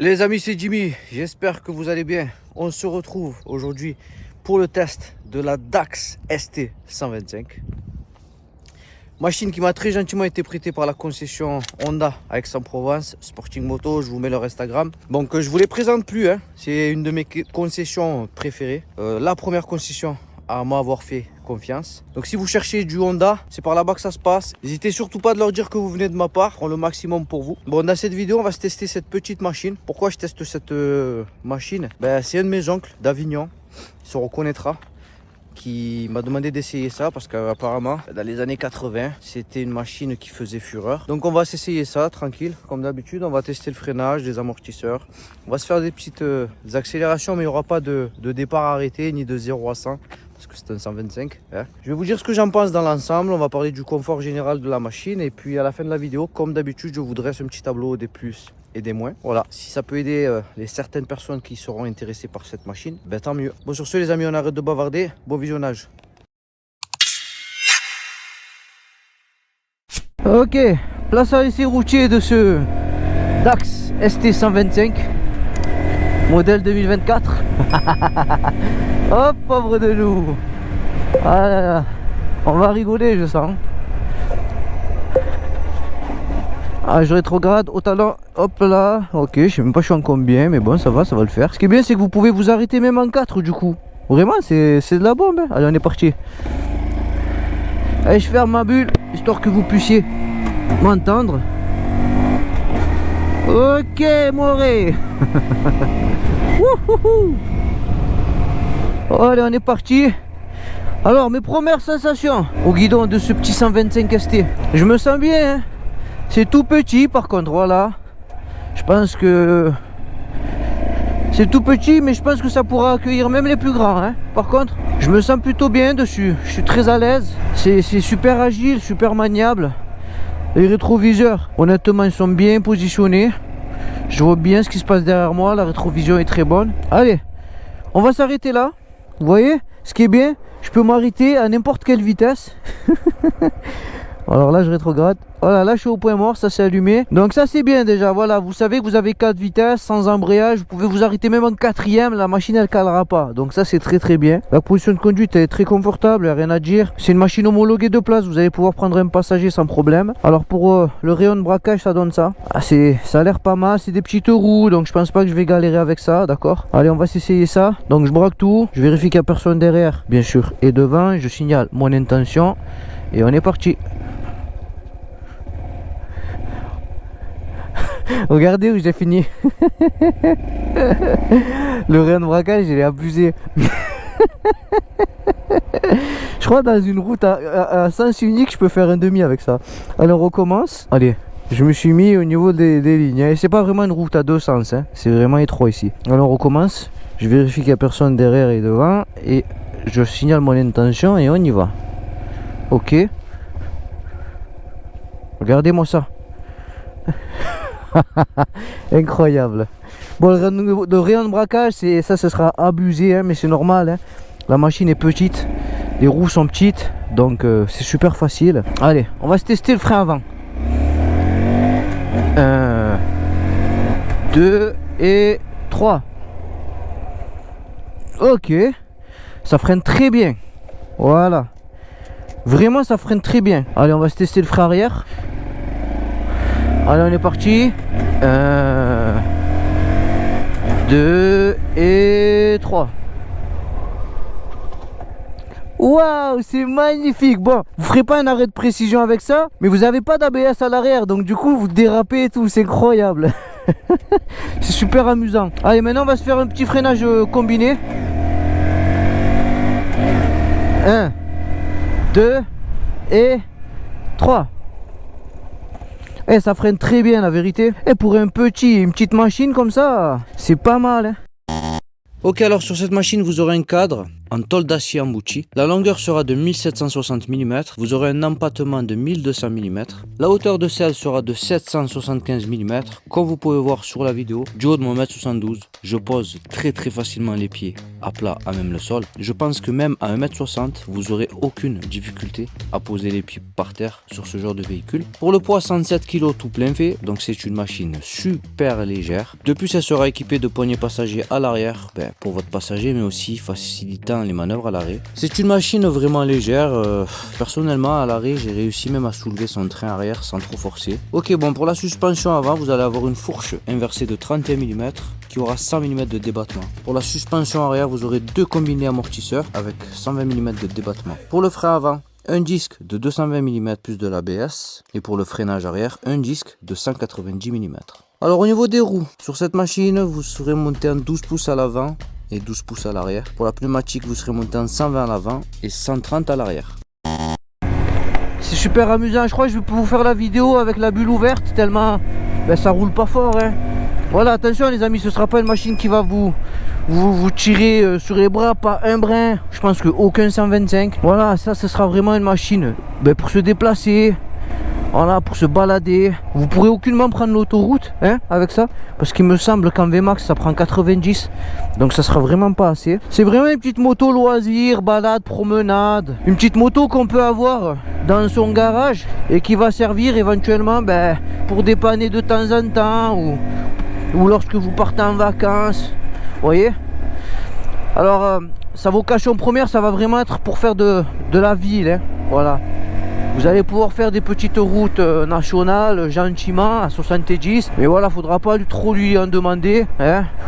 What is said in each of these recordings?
Les amis, c'est Jimmy, j'espère que vous allez bien. On se retrouve aujourd'hui pour le test de la Dax ST 125. Machine qui m'a très gentiment été prêtée par la concession Honda à Aix-en-Provence, Sporting Moto, je vous mets leur Instagram. Donc je vous les présente plus, hein. C'est une de mes concessions préférées. La première concession à m'avoir fait confiance. Donc si vous cherchez du Honda, c'est par là-bas que ça se passe. N'hésitez surtout pas de leur dire que vous venez de ma part, prends le maximum pour vous. Bon, dans cette vidéo, on va se tester cette petite machine. Pourquoi je teste cette machine? C'est un de mes oncles d'Avignon, il se reconnaîtra, qui m'a demandé d'essayer ça parce qu'apparemment dans les années 80 c'était une machine qui faisait fureur. Donc on va s'essayer ça tranquille comme d'habitude. On va tester le freinage, les amortisseurs, on va se faire des petites accélérations, mais il n'y aura pas de départ arrêté ni de 0 à 100 parce que c'est un 125 hein. Je vais vous dire ce que j'en pense dans l'ensemble. On va parler du confort général de la machine et puis à la fin de la vidéo, comme d'habitude, je vous dresse un petit tableau des plus et des moins. Voilà, si ça peut aider certaines personnes qui seront intéressées par cette machine, tant mieux. Bon, sur ce les amis, on arrête de bavarder. Bon visionnage. Ok, place à l'essai routier de ce Dax ST 125 modèle 2024. Oh pauvre de nous. Ah là là. On va rigoler je sens. Ah, je rétrograde au talon, hop là. Ok, je sais même pas je suis en combien, mais bon ça va le faire. Ce qui est bien c'est que vous pouvez vous arrêter même en 4 du coup. Vraiment c'est de la bombe hein. Allez, on est parti. Allez, je ferme ma bulle histoire que vous puissiez m'entendre. Ok Moré. Allez, on est parti. Alors mes premières sensations au guidon de ce petit 125 ST. Je me sens bien hein. C'est tout petit par contre, voilà. Je pense que c'est tout petit, mais je pense que ça pourra accueillir même les plus grands hein. Par contre, je me sens plutôt bien dessus. Je suis très à l'aise. C'est super agile, super maniable. Les rétroviseurs, honnêtement, ils sont bien positionnés. Je vois bien ce qui se passe derrière moi. La rétrovision est très bonne. Allez, on va s'arrêter là. Vous voyez, ce qui est bien, je peux m'arrêter à n'importe quelle vitesse. Alors là je rétrograde. Voilà, là je suis au point mort, ça s'est allumé. Donc ça c'est bien déjà, voilà, vous savez que vous avez 4 vitesses sans embrayage. Vous pouvez vous arrêter même en 4ème, la machine elle calera pas. Donc ça c'est très bien. La position de conduite elle est très confortable, il n'y a rien à dire. C'est une machine homologuée de place, vous allez pouvoir prendre un passager sans problème. Alors pour le rayon de braquage ça donne ça. Ça a l'air pas mal, c'est des petites roues, donc je pense pas que je vais galérer avec ça, d'accord. Allez on va s'essayer ça. Donc je braque tout, je vérifie qu'il n'y a personne derrière, bien sûr. Et devant, je signale mon intention. Et on est parti. Regardez où j'ai fini. Le rayon de braquage il est abusé. Je crois dans une route à sens unique je peux faire un demi avec ça. Allez on recommence. Allez, je me suis mis au niveau des lignes et c'est pas vraiment une route à deux sens hein. C'est vraiment étroit ici. Alors on recommence. Je vérifie qu'il n'y a personne derrière et devant. Et je signale mon intention et on y va. Ok. Regardez-moi ça. Incroyable. Bon, le rayon de braquage, ça sera abusé, hein, mais c'est normal. Hein. La machine est petite, les roues sont petites, donc c'est super facile. Allez, on va se tester le frein avant. 1, 2 et 3. Ok, ça freine très bien. Voilà. Vraiment, ça freine très bien. Allez, on va se tester le frein arrière. Allez, on est parti. 1, 2 et 3. Waouh, c'est magnifique. Bon, vous ferez pas un arrêt de précision avec ça, mais vous n'avez pas d'ABS à l'arrière, donc du coup vous dérapez et tout, c'est incroyable. C'est super amusant. Allez, maintenant on va se faire un petit freinage combiné. 1, 2 et 3. Et ça freine très bien la vérité. Et pour une petite machine comme ça, c'est pas mal hein. Ok, alors sur cette machine vous aurez un cadre en tôle d'acier embouti. La longueur sera de 1760 mm. Vous aurez un empattement de 1200 mm. La hauteur de selle sera de 775 mm. Comme vous pouvez voir sur la vidéo, du haut de mon 1m72, je pose très facilement les pieds à plat à même le sol. Je pense que même à 1m60, vous aurez aucune difficulté à poser les pieds par terre sur ce genre de véhicule. Pour le poids, 107 kg tout plein fait, donc c'est une machine super légère. De plus, elle sera équipée de poignées passagers à l'arrière, pour votre passager, mais aussi facilitant les manœuvres à l'arrêt. C'est une machine vraiment légère. Personnellement, à l'arrêt, j'ai réussi même à soulever son train arrière sans trop forcer. Ok, bon, pour la suspension avant, vous allez avoir une fourche inversée de 31 mm qui aura 100 mm de débattement. Pour la suspension arrière, vous aurez deux combinés amortisseurs avec 120 mm de débattement. Pour le frein avant, un disque de 220 mm plus de l'ABS. Et pour le freinage arrière, un disque de 190 mm. Alors au niveau des roues, sur cette machine, vous serez monté en 12 pouces à l'avant et 12 pouces à l'arrière. Pour la pneumatique, vous serez monté en 120 à l'avant et 130 à l'arrière. C'est super amusant, je crois que je vais vous faire la vidéo avec la bulle ouverte tellement ça roule pas fort. Voilà, attention les amis, ce sera pas une machine qui va vous tirer sur les bras, pas un brin. Je pense que aucun 125. Voilà, ça ce sera vraiment une machine pour se déplacer. Voilà, pour se balader. Vous pourrez aucunement prendre l'autoroute avec ça, parce qu'il me semble qu'en VMAX ça prend 90, donc ça sera vraiment pas assez. C'est vraiment une petite moto loisir, balade, promenade, une petite moto qu'on peut avoir dans son garage et qui va servir éventuellement pour dépanner de temps en temps ou lorsque vous partez en vacances, vous voyez. Alors sa vocation première, ça va vraiment être pour faire de la ville, voilà. Vous allez pouvoir faire des petites routes nationales gentiment à 70, mais voilà, faudra pas trop lui en demander.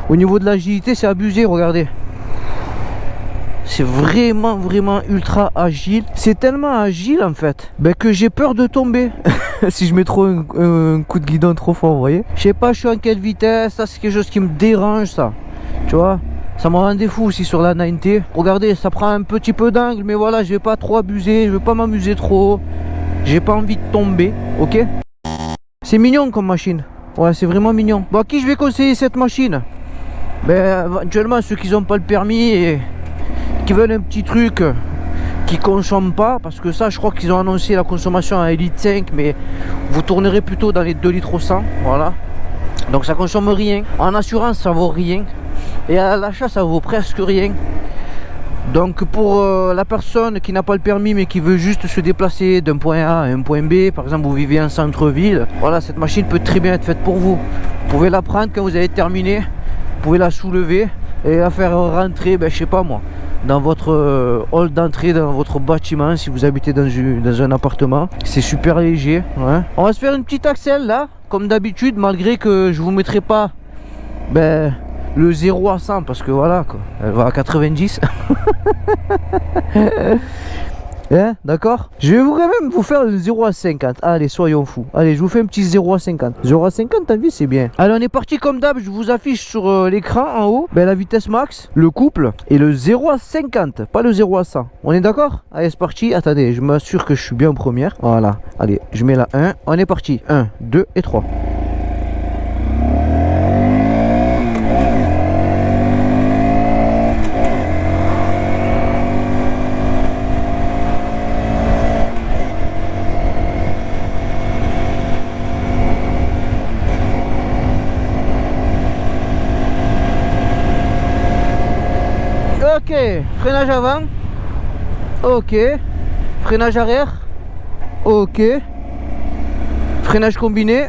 Au niveau de l'agilité, c'est abusé, regardez. C'est vraiment ultra agile. C'est tellement agile en fait que j'ai peur de tomber si je mets trop un coup de guidon trop fort, vous voyez. Je sais pas, je suis en quelle vitesse, ça c'est quelque chose qui me dérange, ça. Tu vois, ça me rendait fou aussi sur la 90. Regardez, ça prend un petit peu d'angle, mais voilà, je vais pas trop abuser, je vais pas m'amuser trop. J'ai pas envie de tomber, ok. C'est mignon comme machine. Ouais, c'est vraiment mignon. Bon, à qui je vais conseiller cette machine? Éventuellement ceux qui n'ont pas le permis et qui veulent un petit truc qui consomme pas, parce que ça je crois qu'ils ont annoncé la consommation à 1,5 litre, mais vous tournerez plutôt dans les 2 litres au 100, voilà. Donc ça consomme rien. En assurance ça vaut rien, et à l'achat ça vaut presque rien. Donc pour la personne qui n'a pas le permis mais qui veut juste se déplacer d'un point A à un point B, par exemple vous vivez en centre-ville, voilà, cette machine peut très bien être faite pour vous. Vous pouvez la prendre quand vous avez terminé, vous pouvez la soulever et la faire rentrer, je sais pas moi, dans votre hall d'entrée, dans votre bâtiment, si vous habitez dans un appartement. C'est super léger. On va se faire une petite accel là, comme d'habitude, malgré que je vous mettrai pas le 0 à 100, parce que voilà quoi, elle va à 90. D'accord. Je vais quand même vous faire le 0 à 50. Allez, soyons fous. Allez, je vous fais un petit 0 à 50. 0 à 50, t'as vu, c'est bien. Allez, on est parti comme d'hab. Je vous affiche sur l'écran en haut la vitesse max, le couple et le 0 à 50, pas le 0 à 100. On est d'accord? Allez, c'est parti. Attendez, je m'assure que je suis bien en première. Voilà. Allez, je mets la 1. On est parti. 1, 2 et 3. Ok, freinage avant. Ok, freinage arrière. Ok, freinage combiné.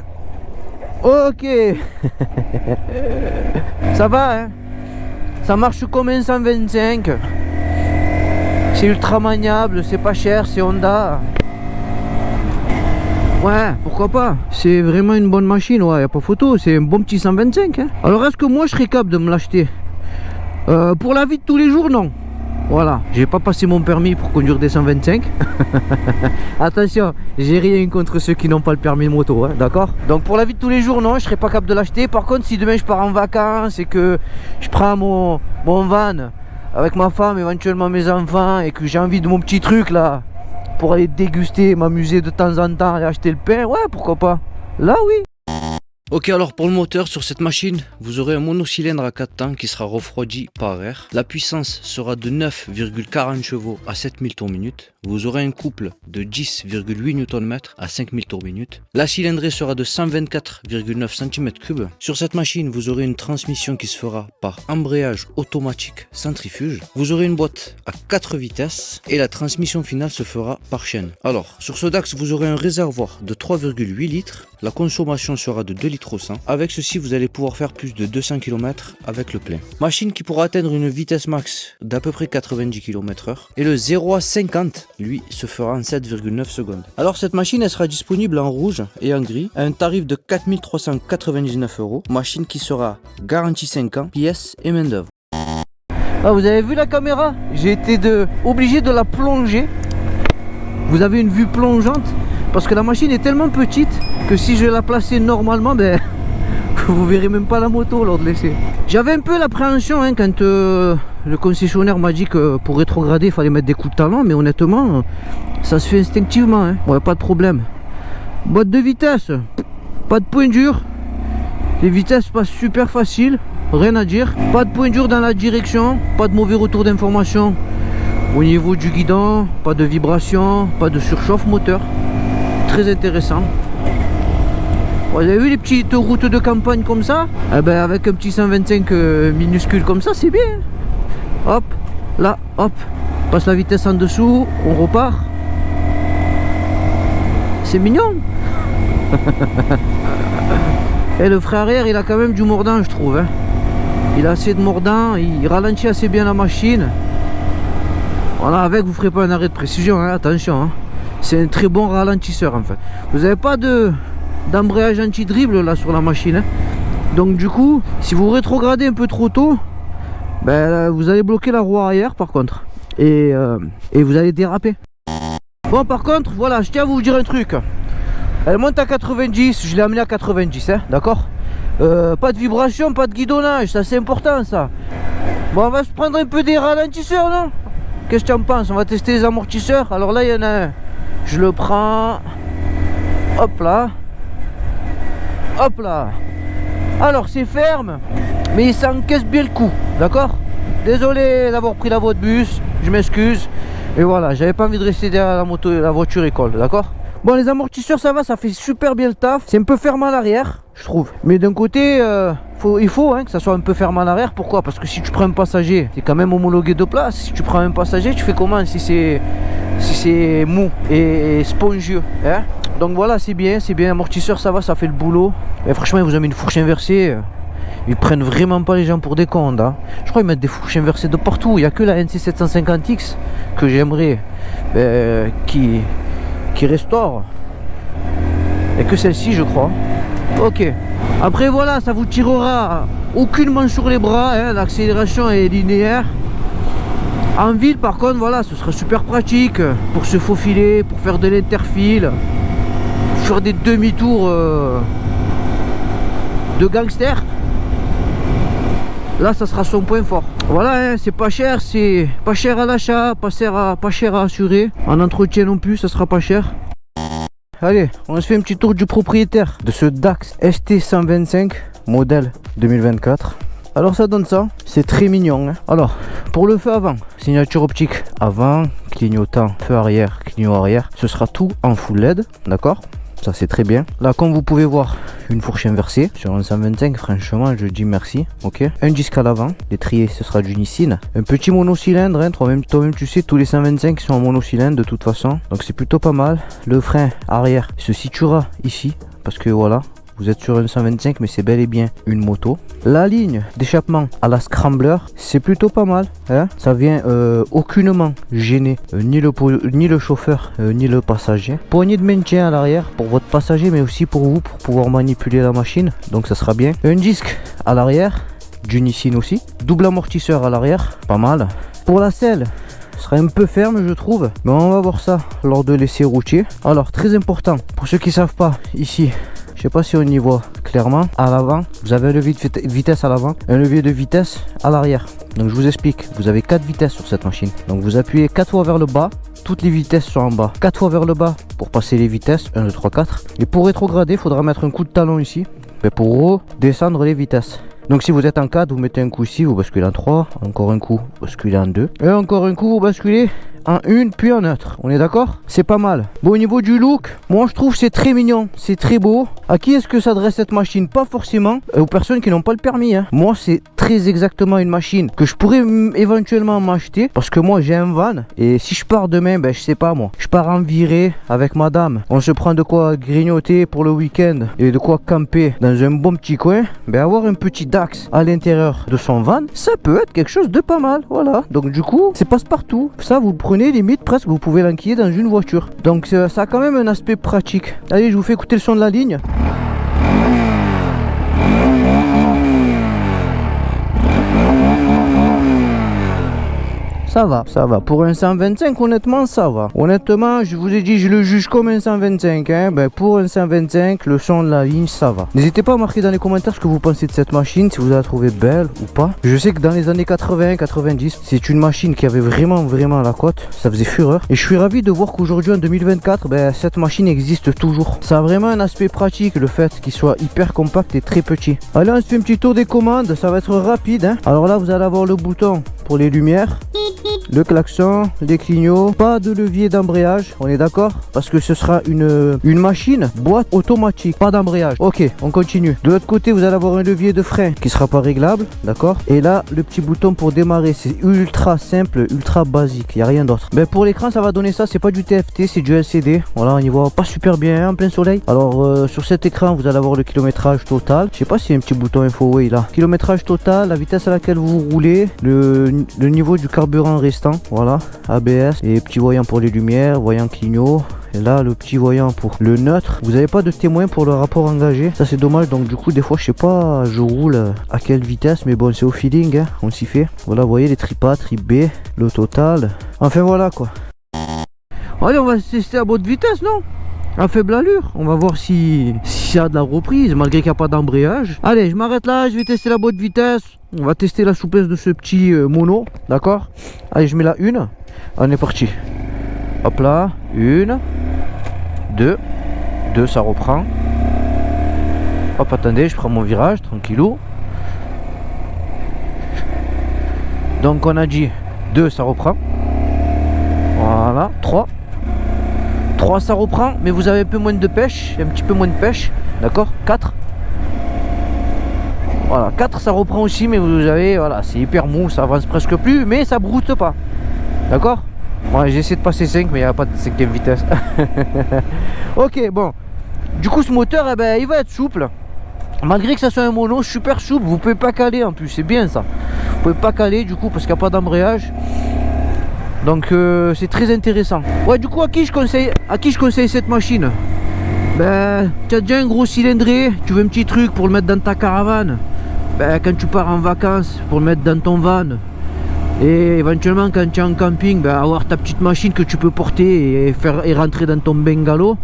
Ok. Ça va, ça marche comme un 125. C'est ultra maniable, c'est pas cher, c'est Honda. Ouais, pourquoi pas. C'est vraiment une bonne machine, ouais, y a pas photo. C'est un bon petit 125. Alors est-ce que moi je serais capable de me l'acheter? Pour la vie de tous les jours, non. Voilà, j'ai pas passé mon permis pour conduire des 125. Attention, j'ai rien contre ceux qui n'ont pas le permis de moto, d'accord. Donc pour la vie de tous les jours, non, je serais pas capable de l'acheter. Par contre, si demain je pars en vacances et que je prends mon van avec ma femme, éventuellement mes enfants, et que j'ai envie de mon petit truc là pour aller déguster, m'amuser de temps en temps, aller acheter le pain, ouais, pourquoi pas. Là, oui. Ok, alors pour le moteur sur cette machine, vous aurez un monocylindre à 4 temps qui sera refroidi par air. La puissance sera de 9,40 chevaux à 7000 tours minute. Vous aurez un couple de 10,8 Nm à 5000 tours minute. La cylindrée sera de 124,9 cm3. Sur cette machine, vous aurez une transmission qui se fera par embrayage automatique centrifuge. Vous aurez une boîte à 4 vitesses et la transmission finale se fera par chaîne. Alors, sur ce Dax, vous aurez un réservoir de 3,8 litres. La consommation sera de 2 litres au 100. Avec ceci, vous allez pouvoir faire plus de 200 km avec le plein. Machine qui pourra atteindre une vitesse max d'à peu près 90 km/h. Et le 0 à 50, lui, se fera en 7,9 secondes. Alors cette machine, elle sera disponible en rouge et en gris à un tarif de 4399 €. Machine qui sera garantie 5 ans, pièces et main d'œuvre. Ah, vous avez vu la caméra? J'ai été obligé de la plonger. Vous avez une vue plongeante parce que la machine est tellement petite que si je la plaçais normalement, ben vous verrez même pas la moto lors de l'essai. J'avais un peu l'appréhension quand le concessionnaire m'a dit que pour rétrograder il fallait mettre des coups de talon, mais honnêtement ça se fait instinctivement, ouais, pas de problème. Boîte de vitesse, pas de point dur, les vitesses passent super facile, rien à dire. Pas de point dur dans la direction, pas de mauvais retour d'information au niveau du guidon, pas de vibration, pas de surchauffe moteur. Très intéressant. Vous avez vu les petites routes de campagne comme ça? Eh ben avec un petit 125 minuscule comme ça, c'est bien. Hop, là, hop, passe la vitesse en dessous, on repart. C'est mignon. Et le frein arrière, il a quand même du mordant, je trouve. Hein. Il a assez de mordant, il ralentit assez bien la machine. Voilà, avec vous ferez pas un arrêt de précision, hein, attention. Hein. C'est un très bon ralentisseur en fait. Vous n'avez pas d'embrayage anti-dribble là sur la machine. Hein. Donc du coup, si vous rétrogradez un peu trop tôt, ben, vous allez bloquer la roue arrière par contre. Et vous allez déraper. Bon par contre, voilà, je tiens à vous dire un truc. Elle monte à 90, je l'ai amenée à 90, hein, d'accord. Pas de vibration, pas de guidonnage, ça c'est important ça. Bon, on va se prendre un peu des ralentisseurs, non? Qu'est-ce que tu en penses? On va tester les amortisseurs. Alors là, il y en a un. Je le prends. Hop là. Hop là. Alors, c'est ferme, mais il s'encaisse bien le coup. D'accord? Désolé d'avoir pris la voie de bus. Je m'excuse. Et voilà, j'avais pas envie de rester derrière la moto, la voiture école. D'accord? Bon, les amortisseurs, ça va, ça fait super bien le taf. C'est un peu ferme à l'arrière, je trouve. Mais d'un côté, il faut que ça soit un peu ferme à l'arrière. Pourquoi? Parce que si tu prends un passager, c'est quand même homologué de place. Si tu prends un passager, tu fais comment si c'est mou et spongieux, hein? Donc voilà, c'est bien, amortisseur, ça va, ça fait le boulot. Et franchement, ils vous ont mis une fourche inversée. Ils prennent vraiment pas les gens pour des cons, hein. Je crois qu'ils mettent des fourches inversées de partout. Il n'y a que la NC750X que j'aimerais qui restaure. Et que celle-ci, je crois. Ok. Après voilà, ça vous tirera aucunement sur les bras, hein. L'accélération est linéaire. En ville par contre, voilà, ce sera super pratique pour se faufiler, pour faire de l'interfile, pour faire des demi-tours de gangster. Là ça sera son point fort. Voilà, hein, c'est pas cher à l'achat, pas cher à assurer. En entretien non plus, ça sera pas cher. Allez, on se fait un petit tour du propriétaire de ce Dax ST125 modèle 2024. Alors ça donne ça, c'est très mignon, hein. Alors, pour le feu avant, signature optique avant, clignotant, feu arrière, clignot arrière, ce sera tout en full LED, d'accord? Ça c'est très bien. Là comme vous pouvez voir, une fourche inversée sur un 125, franchement je dis merci. Ok. Un disque à l'avant, l'étrier ce sera du Nissin. Un petit monocylindre, hein. Toi-même tu sais, tous les 125 sont en monocylindre de toute façon, donc c'est plutôt pas mal. Le frein arrière se situera ici, parce que voilà, vous êtes sur un 125 mais c'est bel et bien une moto. La ligne d'échappement à la scrambler, c'est plutôt pas mal, hein. Ça vient aucunement gêner ni le chauffeur ni le passager. Poignée de maintien à l'arrière pour votre passager mais aussi pour vous, pour pouvoir manipuler la machine, donc ça sera bien. Un disque à l'arrière du Nissin aussi. Double amortisseur à l'arrière, pas mal. Pour la selle, ce sera un peu ferme je trouve, mais on va voir ça lors de l'essai routier. Alors très important, pour ceux qui savent pas, ici je sais pas si on y voit clairement, à l'avant vous avez un levier de vitesse à l'avant, un levier de vitesse à l'arrière. Donc je vous explique, vous avez 4 vitesses sur cette machine, donc vous appuyez 4 fois vers le bas, toutes les vitesses sont en bas, 4 fois vers le bas pour passer les vitesses, 1, 2, 3, 4. Et pour rétrograder, il faudra mettre un coup de talon ici pour redescendre les vitesses. Donc si vous êtes en 4, vous mettez un coup ici, vous basculez en 3, encore un coup, vous basculez en 2, et encore un coup, vous basculez en 1 puis en neutre. On est d'accord? C'est pas mal. Bon, au niveau du look, moi je trouve c'est très mignon, c'est très beau. À qui est-ce que s'adresse cette machine? Pas forcément aux personnes qui n'ont pas le permis, hein. Moi c'est très exactement une machine que je pourrais éventuellement m'acheter, parce que moi j'ai un van, et si je pars demain, ben je sais pas moi, je pars en virée avec madame, on se prend de quoi grignoter pour le week-end et de quoi camper dans un bon petit coin, ben avoir un petit Dax à l'intérieur de son van, ça peut être quelque chose de pas mal, voilà. Donc du coup c'est passe-partout, ça vous le prenez limite presque, vous pouvez l'enquiller dans une voiture, donc ça a quand même un aspect pratique. Allez, je vous fais écouter le son de la ligne. Ça va, ça va. Pour un 125, honnêtement, ça va. Honnêtement, je vous ai dit, je le juge comme un 125. Hein. Ben, pour un 125, le son de la ligne, ça va. N'hésitez pas à marquer dans les commentaires ce que vous pensez de cette machine, si vous la trouvez belle ou pas. Je sais que dans les années 80-90, c'est une machine qui avait vraiment la cote. Ça faisait fureur. Et je suis ravi de voir qu'aujourd'hui, en 2024, ben, cette machine existe toujours. Ça a vraiment un aspect pratique, le fait qu'il soit hyper compact et très petit. Allez, on se fait un petit tour des commandes. Ça va être rapide. Hein. Alors là, vous allez avoir le bouton pour les lumières, le klaxon, les clignots, pas de levier d'embrayage, on est d'accord? Parce que ce sera une machine boîte automatique, pas d'embrayage. Ok, on continue. De l'autre côté, vous allez avoir un levier de frein qui sera pas réglable, d'accord? Et là, le petit bouton pour démarrer, c'est ultra simple, ultra basique, il n'y a rien d'autre. Ben pour l'écran, ça va donner ça, c'est pas du TFT, c'est du LCD. Voilà, on y voit pas super bien, hein, en plein soleil. Alors, sur cet écran, vous allez avoir le kilométrage total. Je sais pas s'il y a un petit bouton InfoWay là. Kilométrage total, la vitesse à laquelle vous roulez, le niveau du carburant restant, voilà, ABS, et petit voyant pour les lumières, voyant clignot, et là le petit voyant pour le neutre. Vous n'avez pas de témoin pour le rapport engagé, ça c'est dommage. Donc du coup des fois je sais pas, je roule à quelle vitesse, mais bon c'est au feeling, hein, on s'y fait. Voilà, vous voyez les trip A, trip B, le total, enfin voilà quoi. Allez, on va tester à haute vitesse, non? À faible allure, on va voir si ça a de la reprise malgré qu'il n'y a pas d'embrayage. Allez, je m'arrête là, je vais tester la haute vitesse. On va tester la souplesse de ce petit mono, d'accord? Allez, je mets la 1. On est parti. Hop là, 1, 2, ça reprend. Hop, attendez, je prends mon virage, tranquillou. Donc on a dit 2, ça reprend. Voilà, 3, ça reprend, mais vous avez un peu moins de pêche, un petit peu moins de pêche, d'accord? 4. Voilà, 4 ça reprend aussi, mais vous avez, voilà, c'est hyper mou, ça avance presque plus, mais ça broute pas. D'accord? Moi j'ai essayé de passer 5, mais il n'y a pas de 5ème vitesse. Ok, bon. Du coup ce moteur, eh ben, il va être souple. Malgré que ça soit un mono super souple, vous pouvez pas caler en plus, c'est bien ça. Vous pouvez pas caler du coup parce qu'il n'y a pas d'embrayage. Donc c'est très intéressant. Ouais, du coup à qui je conseille cette machine? Ben, tu as déjà un gros cylindré, tu veux un petit truc pour le mettre dans ta caravane. Ben, quand tu pars en vacances, pour le mettre dans ton van. Et éventuellement quand tu es en camping, ben, avoir ta petite machine que tu peux porter et rentrer dans ton bungalow.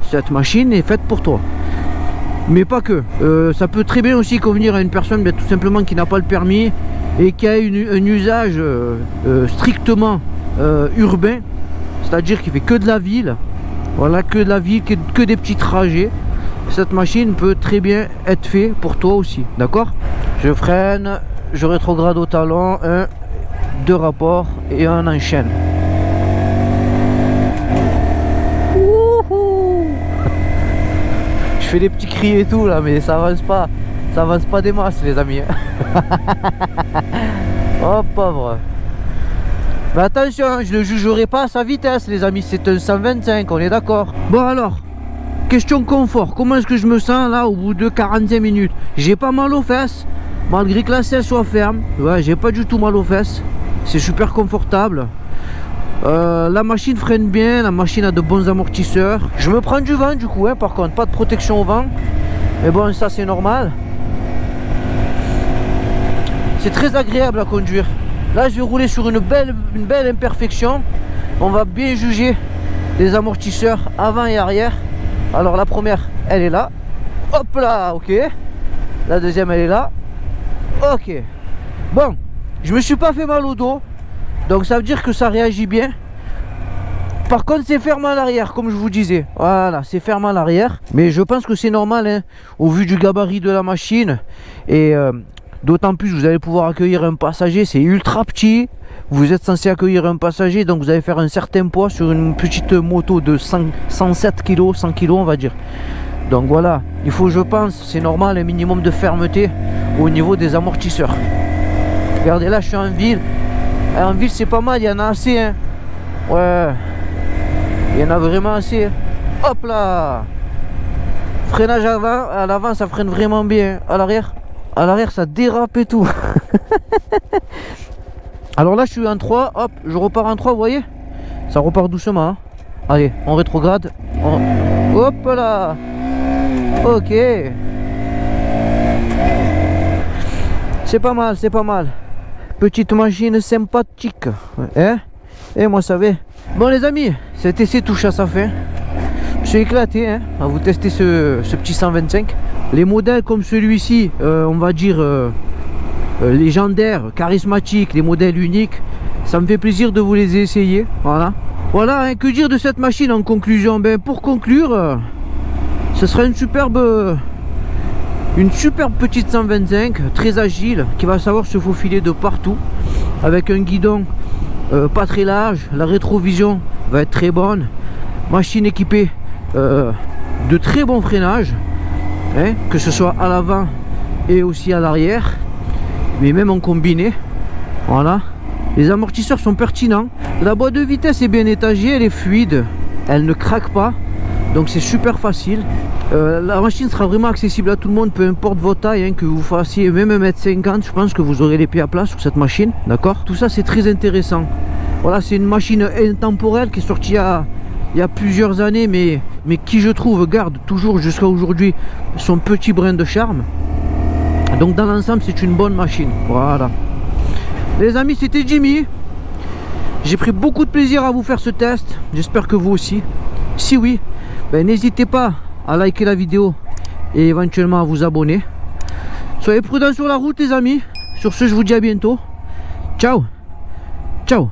Cette machine est faite pour toi. Mais pas que. Ça peut très bien aussi convenir à une personne, ben, tout simplement qui n'a pas le permis et qui a un usage strictement urbain. C'est-à-dire qui fait que de la ville. Voilà, que de la ville, que des petits trajets. Cette machine peut très bien être faite pour toi aussi, d'accord? Je freine, je rétrograde au talon, 1, 2 rapports et on enchaîne. Je fais des petits cris et tout là, mais ça avance pas des masses les amis. Oh pauvre. Mais attention, je ne jugerai pas à sa vitesse les amis, c'est un 125, on est d'accord. Bon alors, question confort, comment est-ce que je me sens là au bout de 45 minutes? J'ai pas mal aux fesses, malgré que la selle soit ferme. Ouais, j'ai pas du tout mal aux fesses, c'est super confortable. La machine freine bien, la machine a de bons amortisseurs. Je me prends du vent du coup, hein, par contre, pas de protection au vent. Mais bon, ça c'est normal. C'est très agréable à conduire. Là je vais rouler sur une belle imperfection. On va bien juger les amortisseurs avant et arrière. Alors la première elle est là. Hop là, ok. La deuxième elle est là. Ok. Bon, je me suis pas fait mal au dos. Donc ça veut dire que ça réagit bien. Par contre, c'est ferme à l'arrière, comme je vous disais. Voilà, c'est ferme à l'arrière. Mais je pense que c'est normal, hein, au vu du gabarit de la machine. Et d'autant plus, vous allez pouvoir accueillir un passager. C'est ultra petit. Vous êtes censé accueillir un passager, donc vous allez faire un certain poids sur une petite moto de 107 kg, 100 kg, on va dire. Donc voilà, il faut, je pense, c'est normal, un minimum de fermeté au niveau des amortisseurs. Regardez, là, je suis en ville. En ville, c'est pas mal, il y en a assez, hein. Ouais. Il y en a vraiment assez. Hop là. Freinage avant, à l'avant ça freine vraiment bien. À l'arrière ça dérape et tout. Alors là je suis en 3, hop, je repars en 3, vous voyez. Ça repart doucement, hein. Allez, on rétrograde. Hop là. Ok. C'est pas mal, c'est pas mal. Petite machine sympathique, hein. Et moi ça va. Bon les amis, cet essai touche à sa fin. Je suis éclaté, hein, à vous tester ce petit 125. Les modèles comme celui-ci, on va dire légendaires, charismatiques, les modèles uniques, ça me fait plaisir de vous les essayer. Voilà. Voilà, hein, que dire de cette machine en conclusion? Ben, pour conclure, ce sera une superbe petite 125, très agile, qui va savoir se faufiler de partout, avec un guidon pas très large, la rétrovision va être très bonne, machine équipée de très bons freinages, hein, que ce soit à l'avant et aussi à l'arrière, mais même en combiné. Voilà, les amortisseurs sont pertinents, la boîte de vitesse est bien étagée, elle est fluide, elle ne craque pas, donc c'est super facile. La machine sera vraiment accessible à tout le monde, peu importe votre taille, hein, que vous fassiez même 1m50 m, je pense que vous aurez les pieds à plat sur cette machine, d'accord. Tout ça c'est très intéressant. Voilà, c'est une machine intemporelle qui est sortie il y a plusieurs années, mais qui je trouve garde toujours jusqu'à aujourd'hui son petit brin de charme. Donc dans l'ensemble c'est une bonne machine. Voilà les amis, c'était Jimmy. J'ai pris beaucoup de plaisir à vous faire ce test, j'espère que vous aussi. Si oui, ben, n'hésitez pas à liker la vidéo et éventuellement à vous abonner. Soyez prudents sur la route les amis. Sur ce, je vous dis à bientôt. Ciao. Ciao.